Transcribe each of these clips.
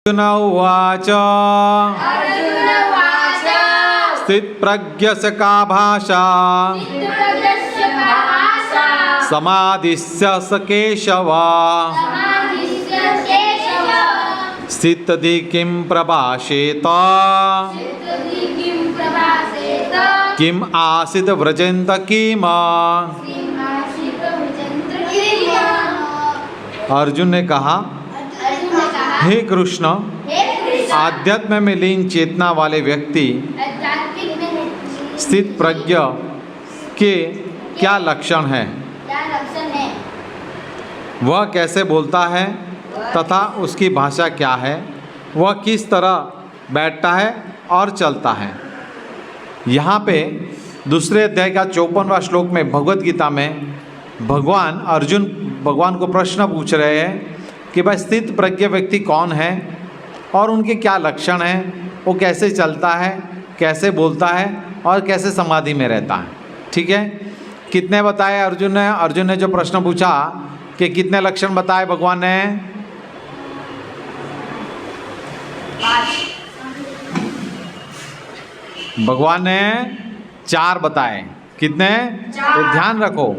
अर्जुन उवाच स्थितप्रज्ञस्य का भाषा समाधिस्य स केशव स्थितधि किं प्रभाषेत किम आसीत व्रजेन्त किम। अर्जुन ने कहा, हे कृष्ण, आध्यात्म में लीन चेतना वाले व्यक्ति स्थित प्रज्ञ के क्या लक्षण है, वह कैसे बोलता है तथा उसकी भाषा क्या है, वह किस तरह बैठता है और चलता है। यहाँ पे दूसरे अध्याय का 54वां श्लोक में भगवत गीता में अर्जुन भगवान को प्रश्न पूछ रहे हैं कि भाई स्थित प्रज्ञ व्यक्ति कौन है और उनके क्या लक्षण हैं, वो कैसे चलता है, कैसे बोलता है और कैसे समाधि में रहता है। ठीक है, कितने बताए अर्जुन ने जो प्रश्न पूछा कि कितने लक्षण बताए भगवान ने? भगवान ने 4 बताए। कितने? तो ध्यान रखो,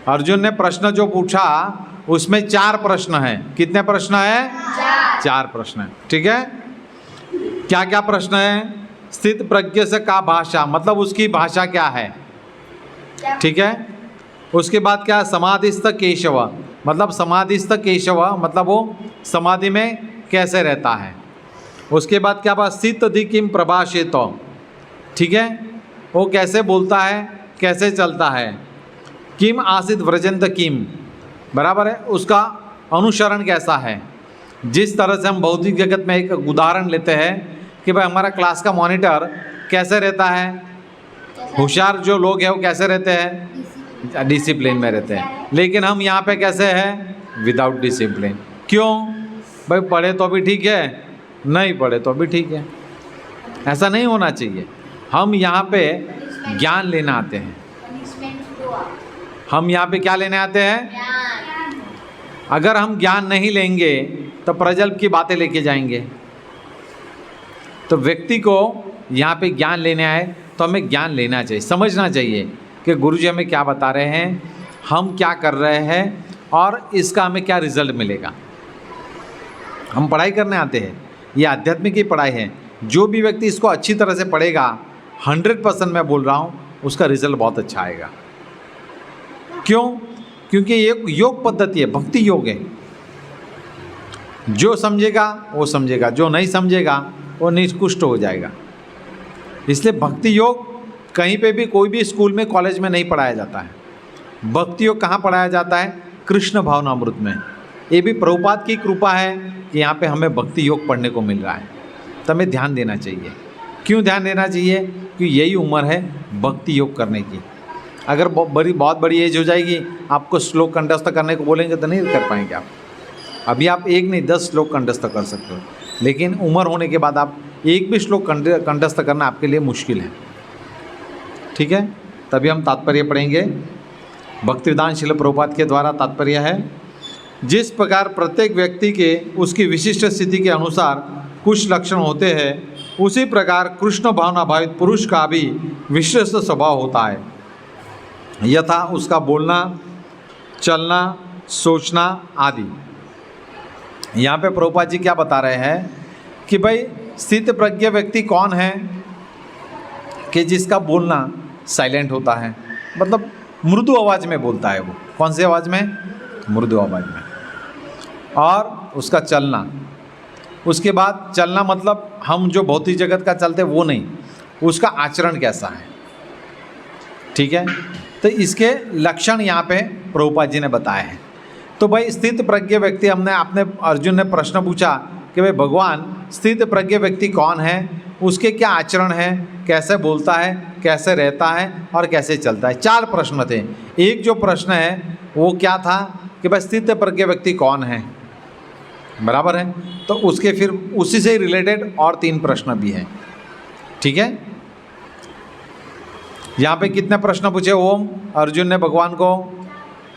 अर्जुन ने प्रश्न जो पूछा उसमें 4 प्रश्न हैं। कितने प्रश्न है? 4 प्रश्न है। ठीक है, क्या क्या प्रश्न है? स्थित प्रज्ञ से का भाषा, मतलब उसकी भाषा क्या है। ठीक है, उसके बाद क्या? समाधिस्थ केशव, मतलब समाधिस्थ केशव मतलब वो समाधि में कैसे रहता है। उसके बाद क्या बात? स्थित धि किम प्रभाषेत, ठीक है, वो कैसे बोलता है, कैसे चलता है। किम आसित व्रजंत किम, बराबर है, उसका अनुसरण कैसा है। जिस तरह से हम भौतिक जगत में एक उदाहरण लेते हैं कि भाई हमारा क्लास का मॉनिटर कैसे रहता है, होशियार जो लोग हैं वो कैसे रहते हैं, डिसिप्लिन में रहते हैं। लेकिन हम यहाँ पे कैसे हैं? Without discipline. क्यों भाई? पढ़े तो भी ठीक है, नहीं पढ़े तो भी ठीक है। ऐसा नहीं होना चाहिए। हम यहाँ पे ज्ञान लेना आते हैं। हम यहाँ पे क्या लेने आते हैं? अगर हम ज्ञान नहीं लेंगे तो प्रजल्प की बातें लेके जाएंगे। तो व्यक्ति को यहाँ पे ज्ञान लेने आए तो हमें ज्ञान लेना चाहिए, समझना चाहिए कि गुरुजी हमें क्या बता रहे हैं, हम क्या कर रहे हैं और इसका हमें क्या रिजल्ट मिलेगा। हम पढ़ाई करने आते हैं, ये आध्यात्मिक की पढ़ाई है। जो भी व्यक्ति इसको अच्छी तरह से पढ़ेगा, 100% मैं बोल रहा हूँ, उसका रिजल्ट बहुत अच्छा आएगा। क्यों? क्योंकि ये योग पद्धति है, भक्ति योग है। जो समझेगा वो समझेगा, जो नहीं समझेगा वो निष्कुष्ट हो जाएगा। इसलिए भक्ति योग कहीं पे भी, कोई भी स्कूल में, कॉलेज में नहीं पढ़ाया जाता है। भक्ति योग कहाँ पढ़ाया जाता है? कृष्ण भावनामृत में। ये भी प्रभुपाद की कृपा है कि यहाँ पे हमें भक्ति योग पढ़ने को मिल रहा है, तो हमें ध्यान देना चाहिए। क्यों ध्यान देना चाहिए? क्योंकि यही उम्र है भक्ति योग करने की। अगर बहुत बड़ी एज हो जाएगी, आपको श्लोक कंठस्थ करने को बोलेंगे तो नहीं कर पाएंगे आप। अभी आप 1 नहीं 10 श्लोक कंठस्थ कर सकते हो, लेकिन उम्र होने के बाद आप एक भी श्लोक कंठस्थ करना आपके लिए मुश्किल है। ठीक है, तभी हम तात्पर्य पढ़ेंगे। भक्तिवेदांत श्रील प्रभुपाद के द्वारा तात्पर्य है, जिस प्रकार प्रत्येक व्यक्ति के उसकी विशिष्ट स्थिति के अनुसार कुछ लक्षण होते हैं, उसी प्रकार कृष्ण भावना भावित पुरुष का भी विशिष्ट स्वभाव होता है। यथा उसका बोलना, चलना, सोचना आदि। यहाँ पे प्रभुपाद जी क्या बता रहे हैं कि भाई स्थित प्रज्ञ व्यक्ति कौन है? कि जिसका बोलना साइलेंट होता है, मतलब मृदु आवाज़ में बोलता है वो। कौन सी आवाज़ में? मृदु आवाज़ में। और उसका चलना, उसके बाद चलना मतलब हम जो भौतिक जगत का चलते वो नहीं, उसका आचरण कैसा है। ठीक है, तो इसके लक्षण यहाँ पे प्रभुपाद जी ने बताए हैं। तो भाई स्थित प्रज्ञ व्यक्ति, अर्जुन ने प्रश्न पूछा कि भाई भगवान स्थित प्रज्ञ व्यक्ति कौन है, उसके क्या आचरण है, कैसे बोलता है, कैसे रहता है और कैसे चलता है। 4 प्रश्न थे। एक जो प्रश्न है वो क्या था कि भाई स्थित प्रज्ञ व्यक्ति कौन है, बराबर है। तो उसके फिर उसी से रिलेटेड और 3 प्रश्न भी हैं। ठीक है, यहाँ पे कितने प्रश्न पूछे ओम? अर्जुन ने भगवान को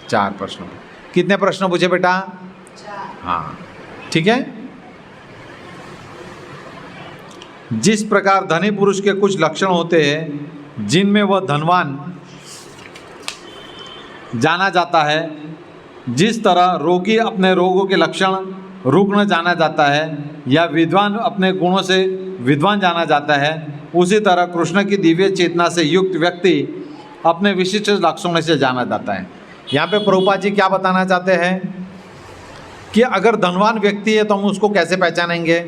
4 प्रश्न। कितने प्रश्न पूछे बेटा? 4। हाँ, ठीक है। जिस प्रकार धनी पुरुष के कुछ लक्षण होते हैं जिनमें वह धनवान जाना जाता है, जिस तरह रोगी अपने रोगों के लक्षण रुग्ण जाना जाता है या विद्वान अपने गुणों से विद्वान जाना जाता है, उसी तरह कृष्ण की दिव्य चेतना से युक्त व्यक्ति अपने विशिष्ट लक्षणों से जाना जाता है। यहाँ पे प्रभुपाद जी क्या बताना चाहते हैं कि अगर धनवान व्यक्ति है तो हम उसको कैसे पहचानेंगे?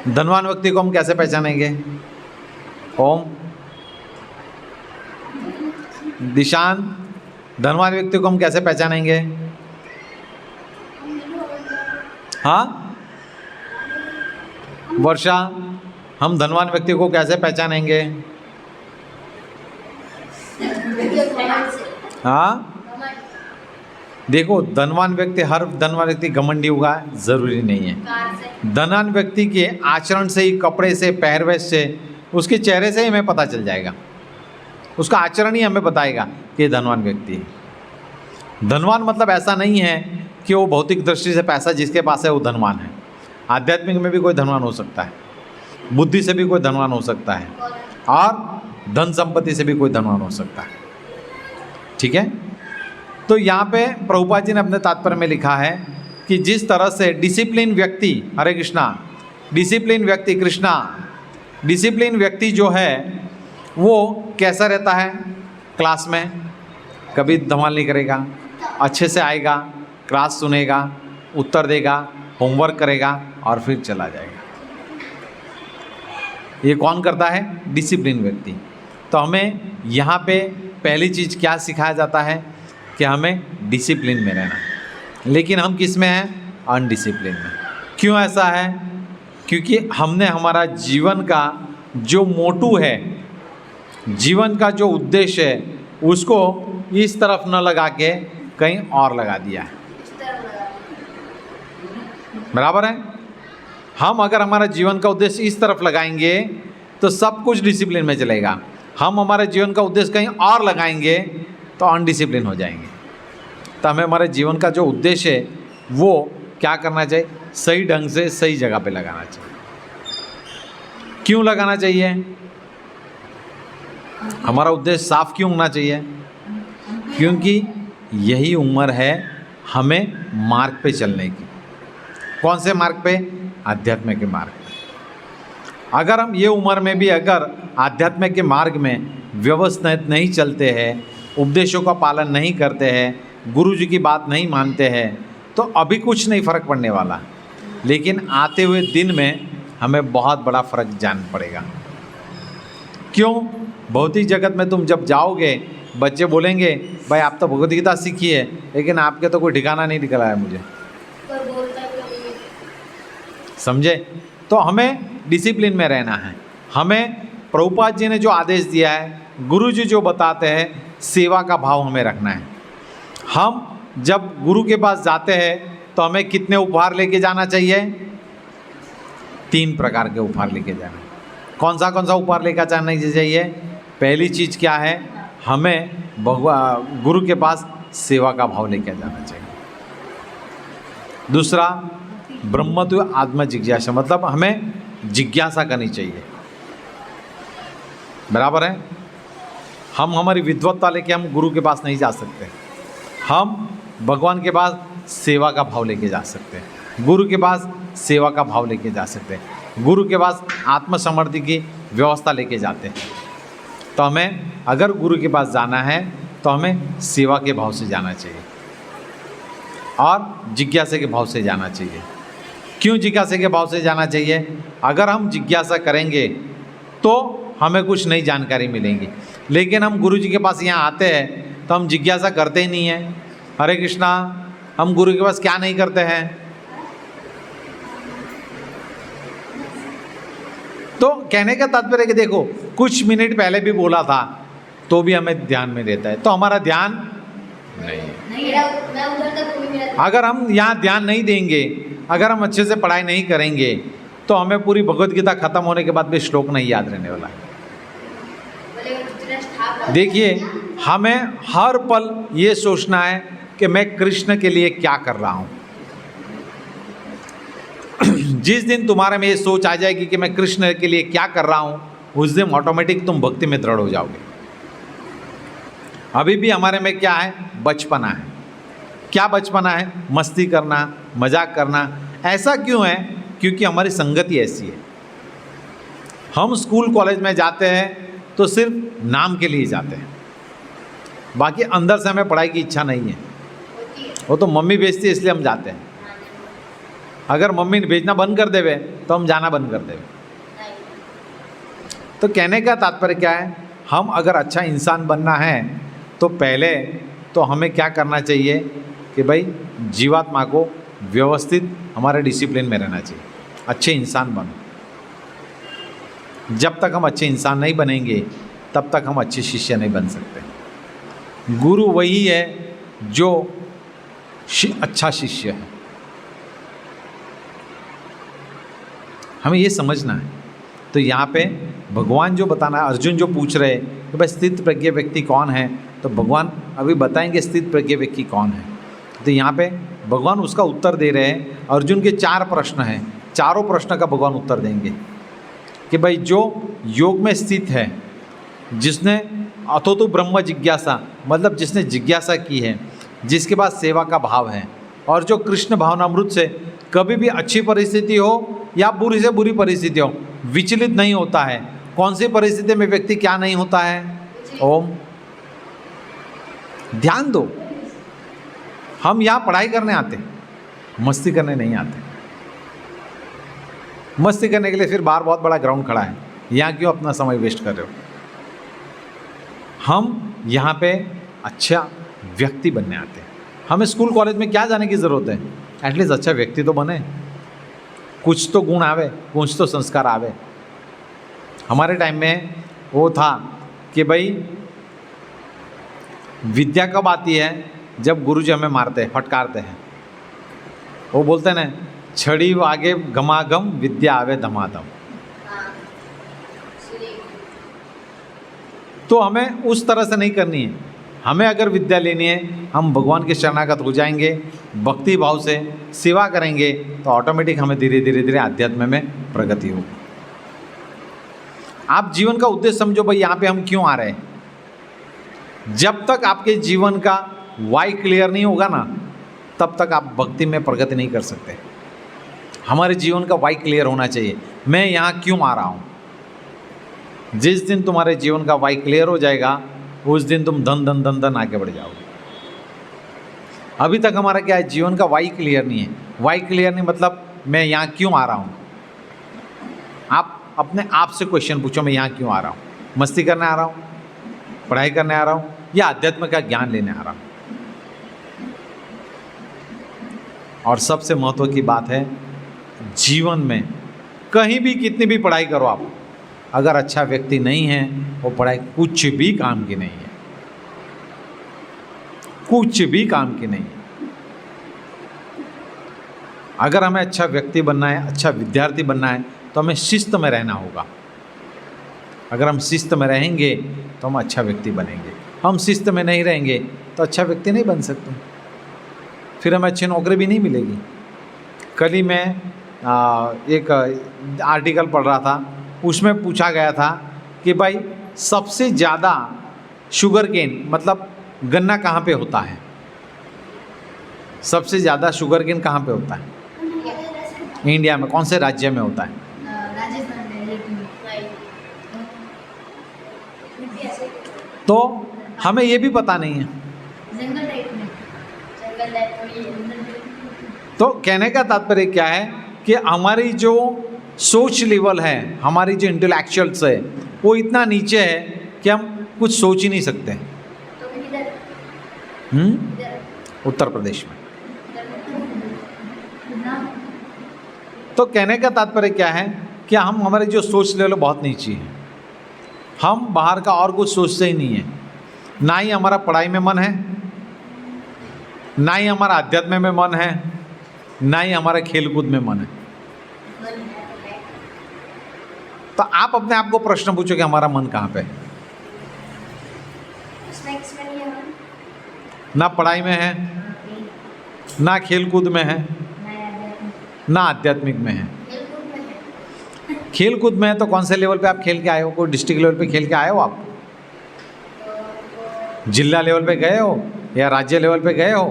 धनवान व्यक्ति को हम कैसे पहचानेंगे? ओम दिशान, धनवान व्यक्ति को हम कैसे पहचानेंगे? हाँ वर्षा, हम धनवान व्यक्ति को कैसे पहचानेंगे? हाँ देखो, धनवान व्यक्ति, हर धनवान व्यक्ति घमंडी होगा जरूरी नहीं है। धनवान व्यक्ति के आचरण से ही, कपड़े से, पहरवेश से, उसके चेहरे से ही हमें पता चल जाएगा। उसका आचरण ही हमें बताएगा कि ये धनवान व्यक्ति है। धनवान मतलब ऐसा नहीं है कि वो भौतिक दृष्टि से पैसा जिसके पास है वो धनवान है। आध्यात्मिक में भी कोई धनवान हो सकता है, बुद्धि से भी कोई धनवान हो सकता है, और धन संपत्ति से भी कोई धनवान हो सकता है। ठीक है, तो यहाँ पे प्रभुपाद जी ने अपने तात्पर्य में लिखा है कि जिस तरह से डिसिप्लिन व्यक्ति, हरे कृष्णा, डिसिप्लिन व्यक्ति, कृष्णा, डिसिप्लिन व्यक्ति जो है वो कैसा रहता है? क्लास में कभी धमाल नहीं करेगा, अच्छे से आएगा, क्लास सुनेगा, उत्तर देगा, होमवर्क करेगा और फिर चला जाएगा। ये कौन करता है? डिसिप्लिन व्यक्ति। तो हमें यहाँ पे पहली चीज़ क्या सिखाया जाता है कि हमें डिसिप्लिन में रहना, लेकिन हम किस में हैं? अनडिसिप्लिन में। क्यों ऐसा है? क्योंकि हमने हमारा जीवन का जो मोटू है, जीवन का जो उद्देश्य है, उसको इस तरफ न लगा के कहीं और लगा दिया है। बराबर है? हम अगर हमारा जीवन का उद्देश्य इस तरफ लगाएंगे तो सब कुछ डिसिप्लिन में चलेगा। हम हमारे जीवन का उद्देश्य कहीं और लगाएंगे तो अनडिसिप्लिन हो जाएंगे। तो हमें हमारे जीवन का जो उद्देश्य है वो क्या करना चाहिए? सही ढंग से सही जगह पे लगाना चाहिए। क्यों लगाना चाहिए? हमारा उद्देश्य साफ क्यों होना चाहिए? क्योंकि यही उम्र है हमें मार्ग पे चलने की। कौन से मार्ग पे? आध्यात्म के मार्ग पे। अगर हम ये उम्र में भी अगर आध्यात्म के मार्ग में व्यवस्थित नहीं चलते हैं, उपदेशों का पालन नहीं करते हैं, गुरु जी की बात नहीं मानते हैं, तो अभी कुछ नहीं फ़र्क पड़ने वाला, लेकिन आते हुए दिन में हमें बहुत बड़ा फ़र्क जान पड़ेगा। क्यों? भौतिक जगत में तुम जब जाओगे, बच्चे बोलेंगे भाई आप तो भगवद गीता सीखी है, लेकिन आपके तो कोई ठिकाना नहीं निकला है मुझे। समझे? तो हमें डिसिप्लिन में रहना है। हमें प्रभुपाद जी ने जो आदेश दिया है, गुरु जी जो बताते हैं, सेवा का भाव हमें रखना है। हम जब गुरु के पास जाते हैं तो हमें कितने उपहार लेके जाना चाहिए? 3 प्रकार के उपहार लेके जाना। कौन सा उपहार लेकर जाना चाहिए? पहली चीज़ क्या है? हमें गुरु के पास सेवा का भाव लेकर जाना चाहिए। दूसरा, ब्रह्मत्व आत्म जिज्ञासा, मतलब हमें जिज्ञासा करनी चाहिए। बराबर है? हम हमारी विद्वत्ता लेके हम गुरु के पास नहीं जा सकते। हम भगवान के पास सेवा का भाव लेके जा सकते हैं, गुरु के पास सेवा का भाव लेके जा सकते हैं, गुरु के पास आत्मसमृद्धि की व्यवस्था लेके जाते हैं। तो हमें अगर गुरु के पास जाना है तो हमें सेवा के भाव से जाना चाहिए और जिज्ञासा के भाव से जाना चाहिए। क्यों जिज्ञासा के भाव से जाना चाहिए? अगर हम जिज्ञासा करेंगे तो हमें कुछ नई जानकारी मिलेंगी, लेकिन हम गुरु जी के पास यहाँ आते हैं तो हम जिज्ञासा करते ही नहीं हैं। हरे कृष्णा, हम गुरु के पास क्या नहीं करते हैं? तो कहने का तात्पर्य कि देखो, कुछ मिनट पहले भी बोला था तो भी हमें ध्यान में रहता है, तो हमारा ध्यान नहीं है। अगर हम यहाँ ध्यान नहीं देंगे, अगर हम अच्छे से पढ़ाई नहीं करेंगे, तो हमें पूरी भगवद गीता खत्म होने के बाद भी श्लोक नहीं याद रहने वाला है। देखिए, हमें हर पल ये सोचना है कि मैं कृष्ण के लिए क्या कर रहा हूँ। जिस दिन तुम्हारे में ये सोच आ जाएगी कि मैं कृष्ण के लिए क्या कर रहा हूँ, उस दिन ऑटोमेटिक तुम भक्ति में दृढ़ हो जाओगे। अभी भी हमारे में क्या है? बचपना है। क्या बचपना है? मस्ती करना, मजाक करना। ऐसा क्यों है? क्योंकि हमारी संगति ऐसी है। हम स्कूल कॉलेज में जाते हैं तो सिर्फ नाम के लिए जाते हैं, बाकी अंदर से हमें पढ़ाई की इच्छा नहीं है। वो तो मम्मी भेजती है इसलिए हम जाते हैं। अगर मम्मी भेजना बंद कर देवे तो हम जाना बंद कर देवे। तो कहने का तात्पर्य क्या है? हम अगर अच्छा इंसान बनना है तो पहले तो हमें क्या करना चाहिए कि भाई जीवात्मा को व्यवस्थित हमारे डिसिप्लिन में रहना चाहिए। अच्छे इंसान बनो। जब तक हम अच्छे इंसान नहीं बनेंगे तब तक हम अच्छे शिष्य नहीं बन सकते। गुरु वही है जो अच्छा शिष्य है। हमें ये समझना है। तो यहाँ पे भगवान जो बताना है, अर्जुन जो पूछ रहे हैं कि भाई स्थित प्रज्ञ व्यक्ति कौन है, तो भगवान अभी बताएंगे स्थित प्रज्ञ व्यक्ति कौन है। तो यहाँ पे भगवान उसका उत्तर दे रहे हैं। अर्जुन के 4 प्रश्न हैं, चारों प्रश्न का भगवान उत्तर देंगे कि भाई जो योग में स्थित है, जिसने अथो तो ब्रह्म जिज्ञासा, मतलब जिसने जिज्ञासा की है, जिसके पास सेवा का भाव है, और जो कृष्ण भावनामृत से कभी भी अच्छी परिस्थिति हो या बुरी से बुरी परिस्थिति हो विचलित नहीं होता है। कौन सी परिस्थिति में व्यक्ति क्या नहीं होता है? ओम। ध्यान दो, हम यहाँ पढ़ाई करने आते, मस्ती करने नहीं आते। मस्ती करने के लिए फिर बाहर बहुत बड़ा ग्राउंड खड़ा है, यहाँ क्यों अपना समय वेस्ट कर रहे हो? हम यहाँ पे अच्छा व्यक्ति बनने आते हैं। हमें स्कूल कॉलेज में क्या जाने की ज़रूरत है? एटलीस्ट अच्छा व्यक्ति तो बने, कुछ तो गुण आवे, कुछ तो संस्कार आवे। हमारे टाइम में वो था कि भाई विद्या कब आती है? जब गुरुजी हमें मारते हैं, फटकारते हैं। वो बोलते हैं ना, छड़ी आगे घमाघम विद्या आवे धमाधम। तो हमें उस तरह से नहीं करनी है। हमें अगर विद्या लेनी है, हम भगवान के शरणागत हो जाएंगे, भक्ति भाव से सेवा करेंगे, तो ऑटोमेटिक हमें धीरे धीरे धीरे अध्यात्म में प्रगति होगी। आप जीवन का उद्देश्य समझो भाई, यहाँ पे हम क्यों आ रहे हैं। जब तक आपके जीवन का वाई क्लियर नहीं होगा ना, तब तक आप भक्ति में प्रगति नहीं कर सकते। हमारे जीवन का वाई क्लियर होना चाहिए, मैं यहाँ क्यों आ रहा हूँ। जिस दिन तुम्हारे जीवन का वाई क्लियर हो जाएगा, उस दिन तुम धन धन धन धन आगे बढ़ जाओगे। अभी तक हमारा क्या है? जीवन का वाई क्लियर नहीं है। वाई क्लियर नहीं मतलब मैं यहाँ क्यों आ रहा हूँ। आप अपने आप से क्वेश्चन पूछो, मैं यहाँ क्यों आ रहा हूँ? मस्ती करने आ रहा हूँ, पढ़ाई करने आ रहा हूँ, या अध्यात्म का ज्ञान लेने आ रहा हूँ? और सबसे महत्व की बात है, जीवन में कहीं भी कितनी भी पढ़ाई करो आप, अगर अच्छा व्यक्ति नहीं है, वो पढ़ाई कुछ भी काम की नहीं है, कुछ भी काम की नहीं है। अगर हमें अच्छा व्यक्ति बनना है, अच्छा विद्यार्थी बनना है, तो हमें शिस्त में रहना होगा। अगर हम शिस्त में रहेंगे तो हम अच्छा व्यक्ति बनेंगे। हम शिस्त में नहीं रहेंगे तो अच्छा व्यक्ति नहीं बन सकते, फिर हमें अच्छी नौकरी भी नहीं मिलेगी। कल ही मैं एक आर्टिकल पढ़ रहा था, उसमें पूछा गया था कि भाई सबसे ज़्यादा शुगर केन मतलब गन्ना कहाँ पे होता है? सबसे ज़्यादा शुगर केन कहाँ पे होता है इंडिया में? कौन से राज्य में होता है? तो हमें ये भी पता नहीं है। तो कहने का तात्पर्य क्या है कि हमारी जो सोच लेवल है, हमारी जो इंटेलेक्चुअल्स है, वो इतना नीचे है कि हम कुछ सोच ही नहीं सकते। उत्तर प्रदेश में। तो कहने का तात्पर्य क्या है कि हम हमारी जो सोच लेवल बहुत नीचे है। हम बाहर का और कुछ सोचते ही नहीं है। ना ही हमारा पढ़ाई में मन है, ना ही हमारा अध्यात्म में मन है, ना ही हमारा खेलकूद में मन है। तो आप अपने आप को प्रश्न पूछो कि हमारा मन कहाँ पे है? ना पढ़ाई में है, ना खेलकूद में है, ना आध्यात्मिक में है। खेलकूद में है। खेल कूद में है तो कौन से लेवल पे आप खेल के आए हो? कोई डिस्ट्रिक्ट लेवल पे खेल के आए हो आप? जिला लेवल पे गए हो या राज्य लेवल पे गए हो?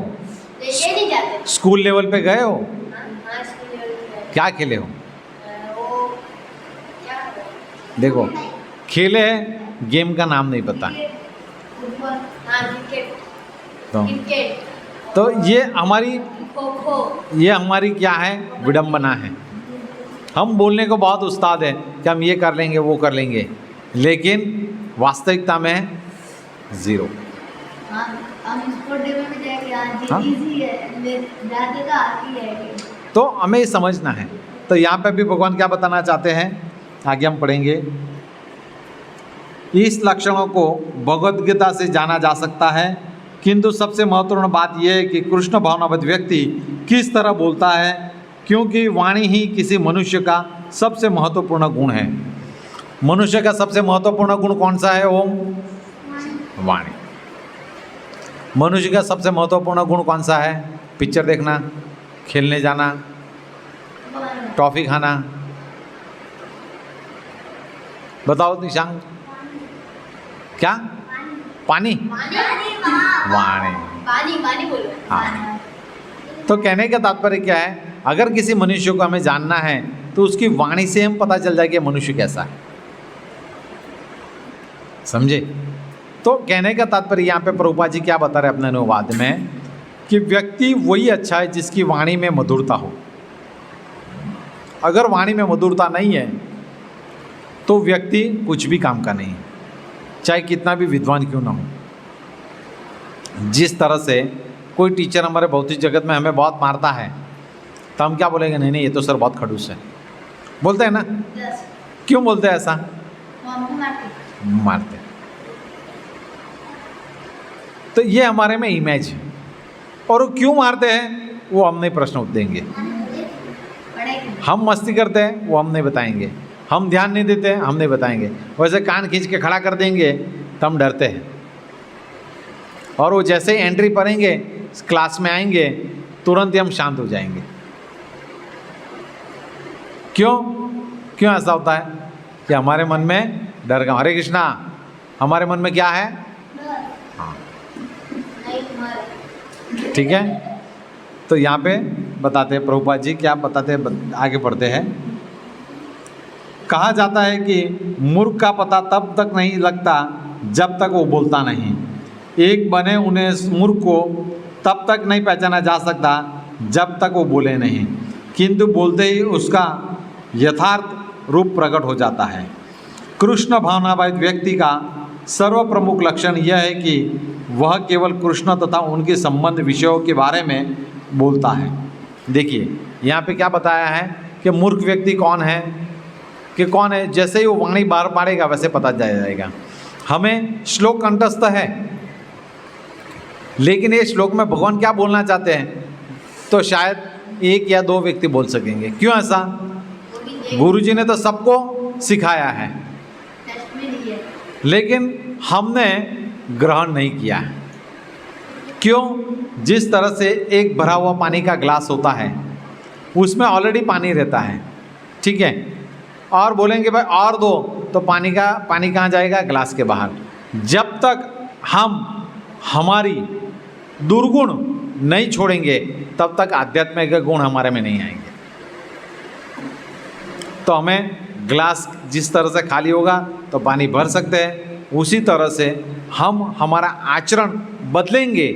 लेके नहीं जाते। स्कूल लेवल पे गए हो? हाँ, स्कूल लेवल पे गए। क्या खेले हो? वो क्या देखो, खेले हैं, गेम का नाम नहीं पता। फुटबॉल, हाँ क्रिकेट, तो क्रिकेट, तो ये हमारी खो-खो। ये हमारी क्या है? विडंबना है। हम बोलने को बहुत उस्ताद हैं कि हम ये कर लेंगे, वो कर लेंगे, लेकिन वास्तविकता में ज़ीरो। हाँ, हम स्पोर्ट डे में भी जाएंगे। हाँ? हाँ, इजी है, ज़्यादा तो आती है। तो हमें ये समझना है। तो यहाँ पे भी भगवान क्या बताना चाहते हैं, आगे हम पढ़ेंगे। इस लक्षणों को भगवद गीता से जाना जा सकता है, किंतु सबसे महत्वपूर्ण बात यह है कि कृष्ण भावनावद व्यक्ति किस तरह बोलता है, क्योंकि वाणी ही किसी मनुष्य का सबसे महत्वपूर्ण गुण है। मनुष्य का सबसे महत्वपूर्ण गुण कौन सा है? ओम, वाणी। मनुष्य का सबसे महत्वपूर्ण गुण कौन सा है? पिक्चर देखना, खेलने जाना, टॉफ़ी खाना। बताओ निशांक, क्या? पानी। वाणी। पानी पानी बोलो। हाँ। तो कहने का तात्पर्य क्या है? अगर किसी मनुष्य को हमें जानना है तो उसकी वाणी से हम पता चल जाए कि मनुष्य कैसा है। समझे? तो कहने का तात्पर्य यहाँ पे प्रभुपाद जी क्या बता रहे अपने अनुवाद में, कि व्यक्ति वही अच्छा है जिसकी वाणी में मधुरता हो। अगर वाणी में मधुरता नहीं है तो व्यक्ति कुछ भी काम का नहीं है, चाहे कितना भी विद्वान क्यों ना हो। जिस तरह से कोई टीचर हमारे भौतिक जगत में हमें बहुत मारता है तो हम क्या बोलेंगे? नहीं नहीं, ये तो सर बहुत खड़ूस है, बोलते हैं ना? क्यों बोलते हैं ऐसा? मारते। तो ये हमारे में इमेज है, और वो क्यों मारते हैं वो हम नहीं प्रश्न देंगे। हम मस्ती करते हैं वो हम नहीं बताएंगे, हम ध्यान नहीं देते हैं हम नहीं बताएंगे। वैसे कान खींच के खड़ा कर देंगे तो हम डरते हैं, और वो जैसे ही एंट्री पढ़ेंगे, क्लास में आएंगे, तुरंत ही हम शांत हो जाएंगे। क्यों? क्यों ऐसा होता है? कि हमारे मन में डर का, हरे कृष्णा, हमारे मन में क्या है? हाँ, ठीक है। तो यहाँ पे बताते हैं प्रभुपाद जी क्या बताते हैं, आगे पढ़ते हैं। कहा जाता है कि मूर्ख का पता तब तक नहीं लगता जब तक वो बोलता नहीं। एक बने उन्हें मूर्ख को तब तक नहीं पहचाना जा सकता जब तक वो बोले नहीं, किंतु बोलते ही उसका यथार्थ रूप प्रकट हो जाता है। कृष्ण भावनावाद व्यक्ति का सर्व प्रमुख लक्षण यह है कि वह केवल कृष्ण तथा उनके संबंध विषयों के बारे में बोलता है। देखिए यहाँ पे क्या बताया है कि मूर्ख व्यक्ति कौन है, कि कौन है? जैसे ही वो वाणी बाहर पड़ेगा वैसे पता जाएगा। हमें श्लोक कंठस्थ है, लेकिन ये श्लोक में भगवान क्या बोलना चाहते हैं तो शायद एक या दो व्यक्ति बोल सकेंगे। क्यों ऐसा? गुरुजी ने तो सबको सिखाया है, लेकिन हमने ग्रहण नहीं किया है। क्यों? जिस तरह से एक भरा हुआ पानी का ग्लास होता है, उसमें ऑलरेडी पानी रहता है, ठीक है, और बोलेंगे भाई और दो, तो पानी कहाँ जाएगा? ग्लास के बाहर। जब तक हम हमारी दुर्गुण नहीं छोड़ेंगे तब तक आध्यात्मिक गुण हमारे में नहीं आएंगे। तो हमें ग्लास जिस तरह से खाली होगा तो पानी भर सकते हैं, उसी तरह से हम हमारा आचरण बदलेंगे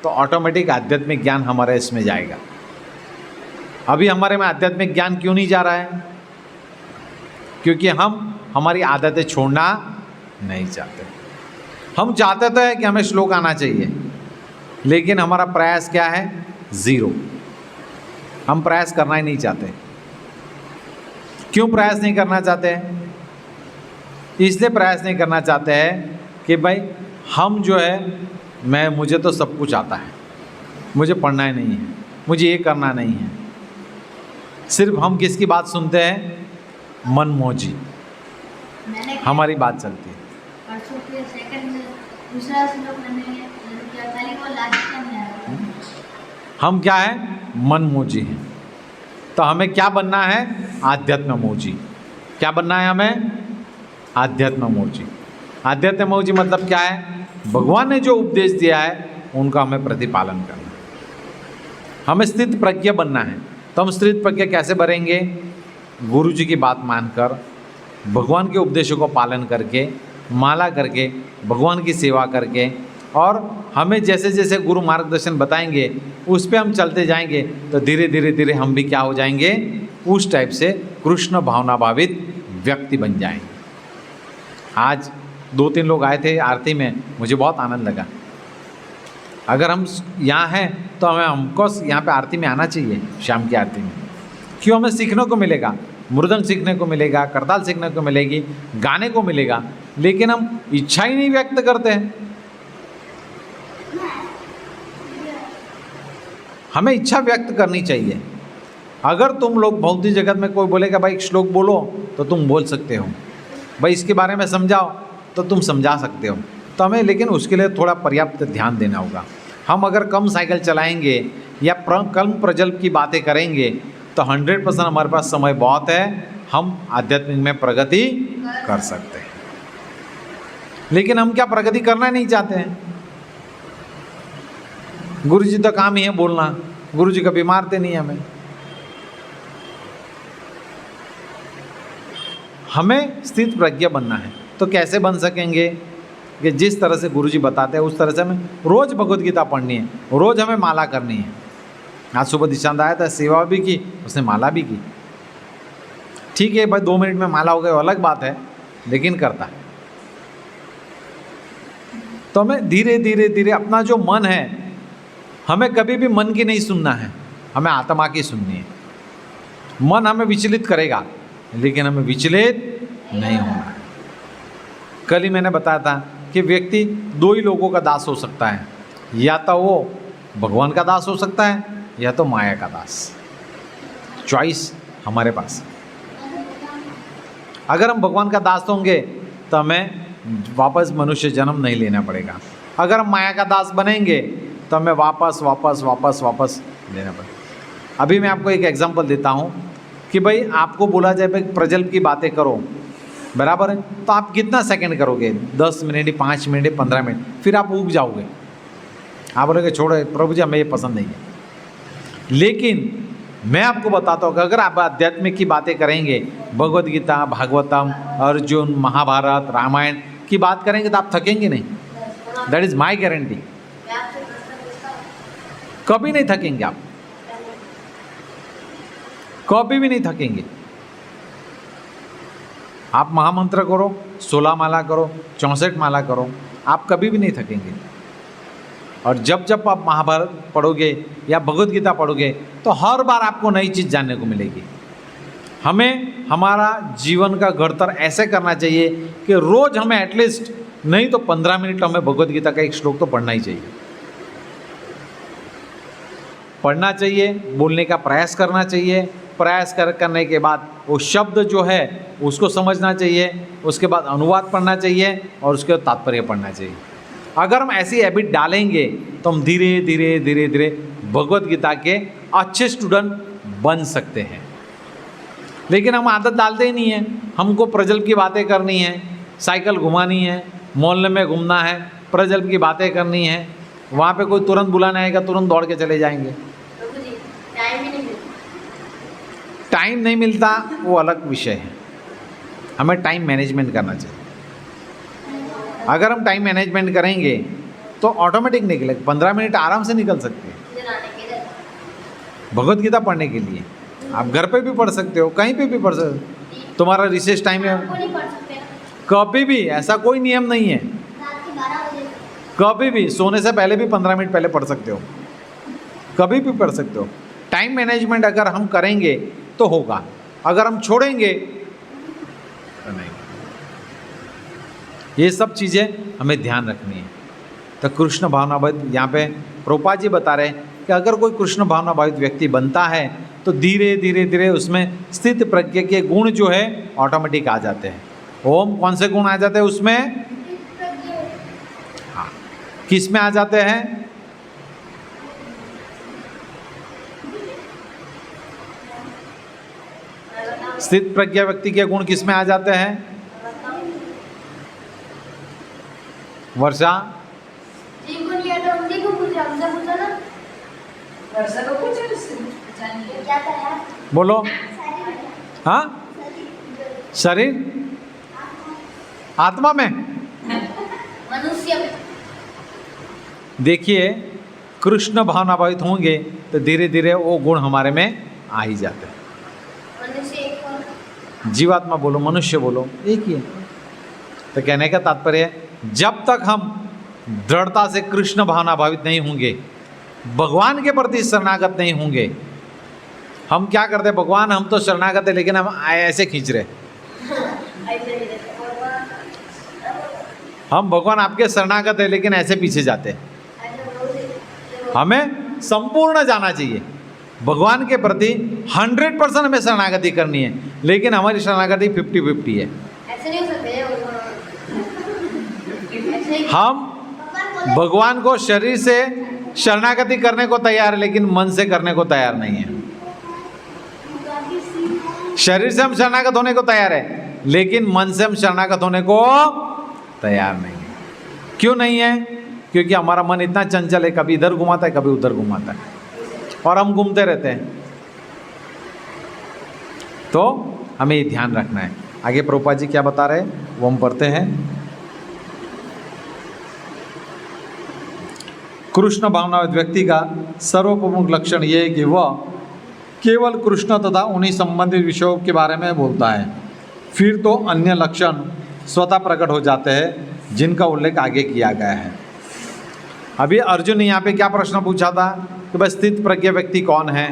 तो ऑटोमेटिक आध्यात्मिक ज्ञान हमारे इसमें जाएगा। अभी हमारे में आध्यात्मिक ज्ञान क्यों नहीं जा रहा है? क्योंकि हम हमारी आदतें छोड़ना नहीं चाहते। हम चाहते तो है कि हमें श्लोक आना चाहिए, लेकिन हमारा प्रयास क्या है? ज़ीरो। हम प्रयास करना ही नहीं चाहते। क्यों प्रयास नहीं करना चाहते हैं? इसलिए प्रयास नहीं करना चाहते हैं कि भाई हम जो है मुझे तो सब कुछ आता है, मुझे पढ़ना ही नहीं है, मुझे ये करना नहीं है। सिर्फ हम किसकी बात सुनते हैं? मनमौजी हमारी बात चलती है। हम क्या है? मनमौजी हैं। तो हमें क्या बनना है? आध्यात्ममोची। क्या बनना है हमें? आध्यात्ममोची। आध्यात्ममोची मतलब क्या है? भगवान ने जो उपदेश दिया है उनका हमें प्रतिपालन करना है। हमें स्थित प्रज्ञ बनना है। तो हम स्थित प्रज्ञ कैसे बनेंगे? गुरु जी की बात मानकर, भगवान के उपदेशों को पालन करके, माला करके, भगवान की सेवा करके, और हमें जैसे जैसे गुरु मार्गदर्शन बताएंगे उस पे हम चलते जाएंगे तो धीरे धीरे धीरे हम भी क्या हो जाएंगे? उस टाइप से कृष्ण भावना भावित व्यक्ति बन जाएंगे। आज 2-3 लोग आए थे आरती में, मुझे बहुत आनंद लगा। अगर हम यहाँ हैं तो हमको यहाँ पे आरती में आना चाहिए, शाम की आरती में। क्यों? हमें सीखने को मिलेगा, मृदंग सीखने को मिलेगा, करताल सीखने को मिलेगी, गाने को मिलेगा, लेकिन हम इच्छा ही नहीं व्यक्त करते हैं। हमें इच्छा व्यक्त करनी चाहिए। अगर तुम लोग भौतिक जगत में कोई बोलेगा भाई एक श्लोक बोलो तो तुम बोल सकते हो, भाई इसके बारे में समझाओ तो तुम समझा सकते हो। तो हमें लेकिन उसके लिए थोड़ा पर्याप्त ध्यान देना होगा। हम अगर कम साइकिल चलाएंगे या कम प्रजल्प की बातें करेंगे तो 100% हमारे पास समय बहुत है, हम आध्यात्मिक में प्रगति कर सकते हैं। लेकिन हम क्या प्रगति करना नहीं चाहते हैं? गुरु जी का काम ही है बोलना, गुरु जी कभी मारते नहीं हमें। हमें स्थित प्रज्ञ बनना है। तो कैसे बन सकेंगे? कि जिस तरह से गुरु जी बताते हैं उस तरह से हमें रोज़ भगवद गीता पढ़नी है, रोज़ हमें माला करनी है। आज सुबह दिशांत आया था, सेवा भी की, उसने माला भी की। ठीक है भाई 2 मिनट में माला हो गई अलग बात है, लेकिन करता है। तो हमें धीरे धीरे धीरे अपना जो मन है, हमें कभी भी मन की नहीं सुनना है, हमें आत्मा की सुननी है। मन हमें विचलित करेगा लेकिन हमें विचलित नहीं होना है। कल ही मैंने बताया था कि व्यक्ति 2 ही लोगों का दास हो सकता है, या तो वो भगवान का दास हो सकता है या तो माया का दास। चॉइस हमारे पास। अगर हम भगवान का दास होंगे तो हमें वापस मनुष्य जन्म नहीं लेना पड़ेगा। अगर हम माया का दास बनेंगे तो हमें वापस लेना पड़ेगा। अभी मैं आपको एक एग्जांपल देता हूँ कि भाई आपको बोला जाए भाई प्रजल्प की बातें करो, बराबर है, तो आप कितना सेकंड करोगे? 10 मिनट, 5 मिनट, 15 मिनट, फिर आप उग जाओगे। आप बोलोगे छोड़ो प्रभु जी हमें ये पसंद नहीं है। लेकिन मैं आपको बताता हूँ कि अगर आप आध्यात्मिक की बातें करेंगे, भगवद गीता, भागवतम, अर्जुन, महाभारत, रामायण की बात करेंगे तो आप थकेंगे नहीं। That is my guarantee. कभी नहीं थकेंगे आप, कभी भी नहीं थकेंगे। आप महामंत्र करो, 16 माला करो, 64 माला करो, आप कभी भी नहीं थकेंगे। और जब जब आप महाभारत पढ़ोगे या भगवद गीता पढ़ोगे तो हर बार आपको नई चीज़ जानने को मिलेगी। हमें हमारा जीवन का घड़तर ऐसे करना चाहिए कि रोज़ हमें एटलीस्ट नहीं तो 15 मिनट हमें भगवद गीता का एक श्लोक तो पढ़ना ही चाहिए। पढ़ना चाहिए, बोलने का प्रयास करना चाहिए। प्रयास करने के बाद वो शब्द जो है उसको समझना चाहिए, उसके बाद अनुवाद पढ़ना चाहिए और उसके बाद तात्पर्य पढ़ना चाहिए। अगर हम ऐसी हैबिट डालेंगे तो हम धीरे धीरे धीरे धीरे भगवद गीता के अच्छे स्टूडेंट बन सकते हैं। लेकिन हम आदत डालते ही नहीं हैं। हमको प्रजल्प की बातें करनी है, साइकिल घुमानी है, मोहल्ले में घूमना है, प्रजल्प की बातें करनी है, वहाँ पे कोई तुरंत बुलाने आएगा तुरंत दौड़ के चले जाएंगे। टाइम नहीं मिलता वो अलग विषय है, हमें टाइम मैनेजमेंट करना चाहिए। अगर हम टाइम मैनेजमेंट करेंगे तो ऑटोमेटिक निकलेगा, 15 मिनट आराम से निकल सकते हैं भगवद गीता पढ़ने के लिए। आप घर पे भी पढ़ सकते हो, कहीं पे भी पढ़ सकते हो। तुम्हारा रिसेस टाइम है, कभी भी, ऐसा कोई नियम नहीं है। कभी भी सोने से पहले भी 15 मिनट पहले पढ़ सकते हो, कभी भी पढ़ सकते हो। टाइम मैनेजमेंट अगर हम करेंगे तो होगा, अगर हम छोड़ेंगे तो नहीं। ये सब चीज़ें हमें ध्यान रखनी है। तो कृष्ण भावना भावित, यहाँ पे प्रभुपाद जी बता रहे हैं कि अगर कोई कृष्ण भावना भावित व्यक्ति बनता है तो धीरे धीरे धीरे उसमें स्थित प्रज्ञ के गुण जो है ऑटोमेटिक आ जाते हैं। ओम कौन से गुण आ जाते हैं उसमें? हाँ, किस में आ जाते हैं? स्थित प्रज्ञा व्यक्ति के गुण किस में आ जाते हैं? वर्षा, जी को नहीं आता, उन्हीं को पूछा, हमसे पूछा ना। वर्षा को पूछो उससे। क्या था यार? बोलो। हाँ, शरीर, आत्मा में। मनुष्य में। देखिए, कृष्ण भावनाभावित होंगे तो धीरे धीरे वो गुण हमारे में आ ही जाते हैं। मनुष्य एक और। जीवात्मा बोलो, मनुष्य बोलो, एक ही है। तो कहने का तात्पर्य है, जब तक हम दृढ़ता से कृष्ण भावनाभावित नहीं होंगे, भगवान के प्रति शरणागत नहीं होंगे, हम क्या करते हैं, भगवान हम तो शरणागत है लेकिन हम ऐसे खींच रहे, ऐसे ही रहता है। हम भगवान आपके शरणागत है लेकिन ऐसे पीछे जाते हैं। हमें संपूर्ण जाना चाहिए, भगवान के प्रति 100% हमें शरणागति करनी है, लेकिन हमारी शरणागति 50-50 है। ऐसे नहीं हो सकते। ऐसे ही हम भगवान को शरीर से शरणागति करने को तैयार है लेकिन मन से करने को तैयार नहीं है। शरीर से हम शरणागत होने को तैयार है लेकिन मन से हम शरणागत होने को तैयार नहीं है। क्यों नहीं है? क्योंकि हमारा मन इतना चंचल है, कभी इधर घुमाता है कभी उधर घुमाता है और हम घूमते रहते हैं। तो हमें ये ध्यान रखना है। आगे प्रभुपाद जी क्या बता रहे हैं वो हम पढ़ते हैं। कृष्ण भावनावित व्यक्ति का सर्वप्रमुख लक्षण ये है कि वह केवल कृष्ण तथा उन्हीं संबंधित विषयों के बारे में बोलता है, फिर तो अन्य लक्षण स्वतः प्रकट हो जाते हैं जिनका उल्लेख आगे किया गया है। अभी अर्जुन ने यहाँ पे क्या प्रश्न पूछा था कि भाई स्थित प्रज्ञ व्यक्ति कौन है?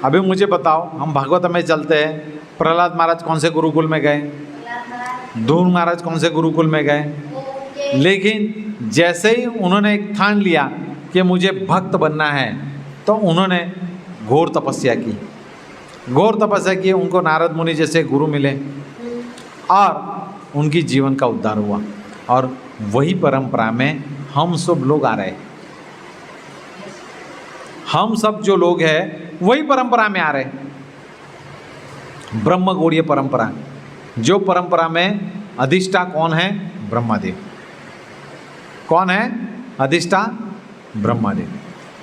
अभी मुझे बताओ, हम भागवत में चलते हैं, प्रहलाद महाराज कौन से गुरुकुल में गए, ध्रुव महाराज कौन से गुरुकुल में गए, लेकिन जैसे ही उन्होंने एक ठान लिया कि मुझे भक्त बनना है तो उन्होंने घोर तपस्या की। घोर तपस्या की, उनको नारद मुनि जैसे गुरु मिले और उनकी जीवन का उद्धार हुआ। और वही परंपरा में हम सब लोग आ रहे हैं। हम सब जो लोग हैं वही परंपरा में आ रहे हैं, ब्रह्म गौड़ीय परंपरा। जो परंपरा में अधिष्ठा कौन है? ब्रह्मदेव। कौन है अधिष्ठा? ब्रह्मदेव।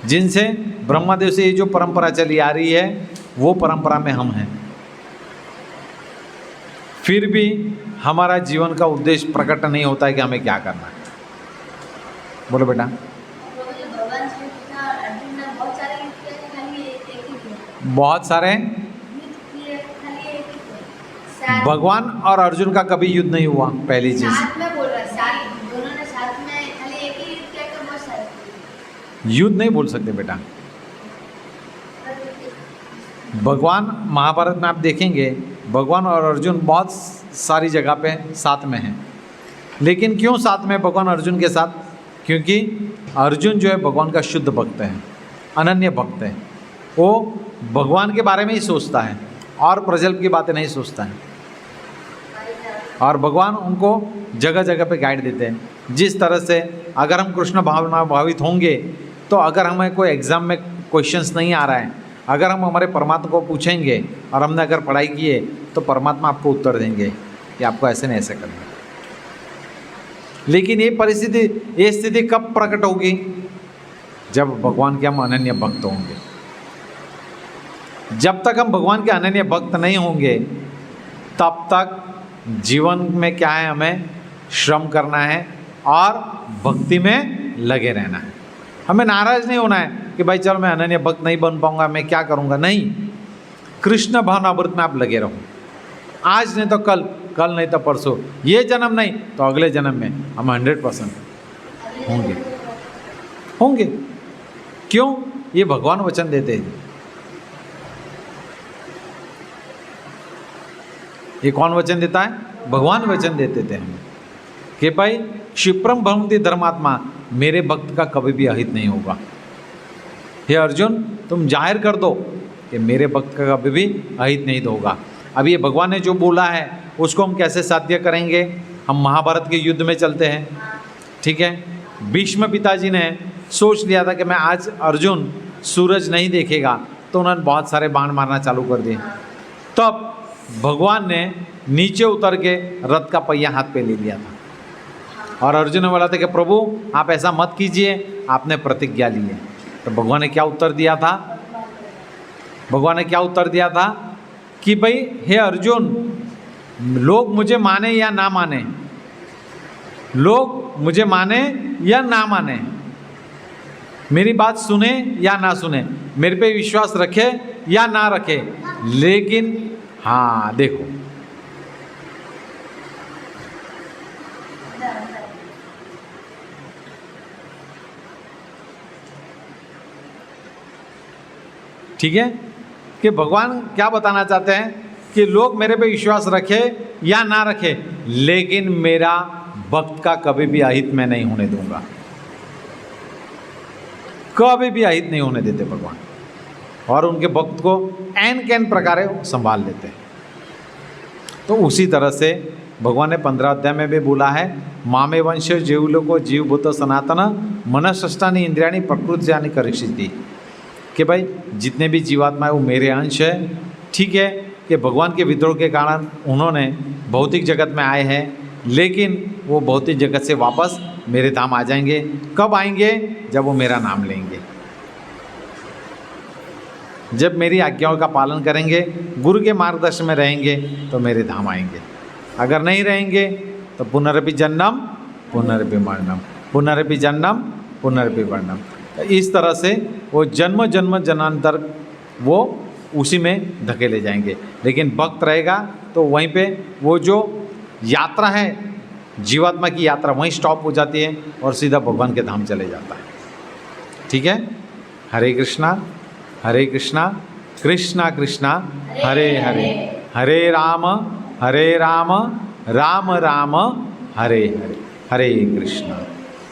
जिनसे ब्रह्मदेव से ये जो परंपरा चली आ रही है वो परंपरा में हम हैं। फिर भी हमारा जीवन का उद्देश्य प्रकट नहीं होता है कि हमें क्या करना है। बोलो बेटा। भगवान श्री कृष्ण और अर्जुन ने बहुत सारे युद्ध किए, खाली एक ही किया। बहुत सारे युद्ध किए, खाली एक ही किया। भगवान और अर्जुन का कभी युद्ध नहीं हुआ। पहली चीज, साथ में बोल रहा है, साथ दोनों ने साथ में खाली एक ही युद्ध किया तो बहुत सारे युद्ध नहीं बोल सकते बेटा। भगवान महाभारत में आप देखेंगे भगवान और अर्जुन बहुत सारी जगह पे साथ में हैं। लेकिन क्यों साथ में भगवान अर्जुन के साथ? क्योंकि अर्जुन जो है भगवान का शुद्ध भक्त है, अनन्य भक्त है। वो भगवान के बारे में ही सोचता है और प्रजल्प की बातें नहीं सोचता है। और भगवान उनको जगह जगह पे गाइड देते हैं। जिस तरह से अगर हम कृष्ण भावना भावित होंगे तो अगर हमें कोई एग्ज़ाम में क्वेश्चंस नहीं आ रहा है, अगर हम हमारे परमात्मा को पूछेंगे और हमने अगर पढ़ाई की है तो परमात्मा आपको उत्तर देंगे कि आपको ऐसे नहीं ऐसे करना। लेकिन ये परिस्थिति, ये स्थिति कब प्रकट होगी? जब भगवान के हम अनन्य भक्त होंगे। जब तक हम भगवान के अनन्य भक्त नहीं होंगे तब तक जीवन में क्या है, हमें श्रम करना है और भक्ति में लगे रहना है। हमें नाराज नहीं होना है कि भाई चलो मैं अनन्य भक्त नहीं बन पाऊंगा, मैं क्या करूंगा। नहीं, कृष्ण भावनामृत में आप लगे रहो। आज नहीं तो कल, कल नहीं तो परसों, ये जन्म नहीं तो अगले जन्म में हम 100% होंगे। क्यों? ये भगवान वचन देते हैं। ये कौन वचन देता है? भगवान वचन देते थे हमें कि भाई क्षिप्रम भ्रमति धर्मात्मा, मेरे भक्त का कभी भी अहित नहीं होगा। हे अर्जुन, तुम जाहिर कर दो कि मेरे भक्त का कभी भी अहित नहीं होगा। अब ये भगवान ने जो बोला है उसको हम कैसे साध्य करेंगे? हम महाभारत के युद्ध में चलते हैं, ठीक है। भीष्म पिताजी ने सोच लिया था कि मैं आज अर्जुन सूरज नहीं देखेगा, तो उन्होंने बहुत सारे बाण मारना चालू कर दिए। तब भगवान ने नीचे उतर के रथ का पहिया हाथ पे ले लिया था और अर्जुन ने बोला था कि प्रभु आप ऐसा मत कीजिए, आपने प्रतिज्ञा ली है। तो भगवान ने क्या उत्तर दिया था? भगवान ने क्या उत्तर दिया था कि भाई हे अर्जुन, लोग मुझे माने या ना माने, लोग मुझे माने या ना माने, मेरी बात सुने या ना सुने, मेरे पे विश्वास रखे या ना रखे, लेकिन हाँ देखो ठीक है कि भगवान क्या बताना चाहते हैं कि लोग मेरे पे विश्वास रखे या ना रखे, लेकिन मेरा भक्त का कभी भी अहित मैं नहीं होने दूंगा, कभी भी अहित नहीं होने देते भगवान, और उनके भक्त को एन कैन प्रकार संभाल लेते हैं। तो उसी तरह से भगवान ने 15 अध्याय में भी बोला है, मामे वंश जीवलोको जीवभूत सनातन मनष्ठानि इंद्रियाणि प्रकृति करिष्यति, कि भाई जितने भी जीवात्मा है वो मेरे अंश है। ठीक है कि भगवान के विद्रोह के कारण उन्होंने भौतिक जगत में आए हैं, लेकिन वो भौतिक जगत से वापस मेरे धाम आ जाएंगे। कब आएंगे? जब वो मेरा नाम लेंगे, जब मेरी आज्ञाओं का पालन करेंगे, गुरु के मार्गदर्शन में रहेंगे, तो मेरे धाम आएंगे। अगर नहीं रहेंगे तो पुनरपि जन्म पुनरपि मरणम, पुनरपि जन्म पुनरपि मरणम। इस तरह से वो जन्म जन्म जन्मांतर वो उसी में धकेले जाएंगे। लेकिन भक्त रहेगा तो वहीं पे वो जो यात्रा है, जीवात्मा की यात्रा, वहीं स्टॉप हो जाती है और सीधा भगवान के धाम चले जाता है। ठीक है। हरे कृष्णा कृष्णा कृष्णा हरे हरे, हरे राम राम राम हरे हरे, हरे कृष्णा।